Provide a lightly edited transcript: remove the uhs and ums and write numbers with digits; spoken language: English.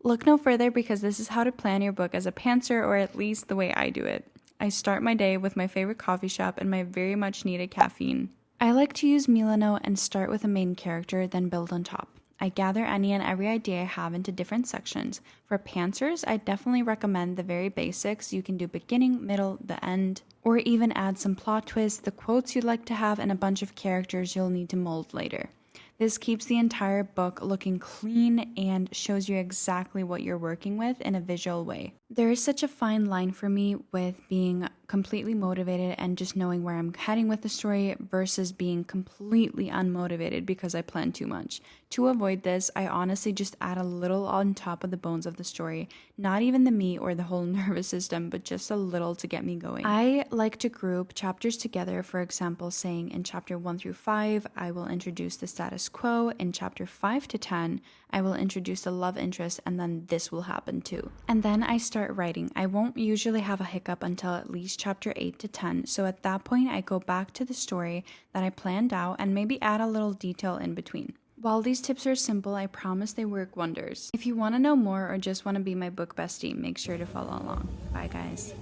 Look no further because this is how to plan your book as a pantser, or at least the way I do it. I start my day with my favorite coffee shop and my very much needed caffeine. I like to use Milano and start with a main character, then build on top. I gather any and every idea I have into different sections. For pantsers, I definitely recommend the very basics. You can do beginning, middle, the end, or even add some plot twists, the quotes you'd like to have, and a bunch of characters you'll need to mold later. This keeps the entire book looking clean and shows you exactly what you're working with in a visual way. There is such a fine line for me with being completely motivated and just knowing where I'm heading with the story versus being completely unmotivated because I plan too much. To avoid this, I honestly just add a little on top of the bones of the story, not even the meat or the whole nervous system, but just a little to get me going. I like to group chapters together, for example, saying in chapter 1 through 5, I will introduce the status quo, in chapter 5 to 10, I will introduce the love interest, and then this will happen too. And then I start writing. I won't usually have a hiccup until at least chapter 8 to 10, so at that point I go back to the story that I planned out and maybe add a little detail in between. While these tips are simple, I promise they work wonders. If you want to know more or just want to be my book bestie, make sure to follow along. Bye guys.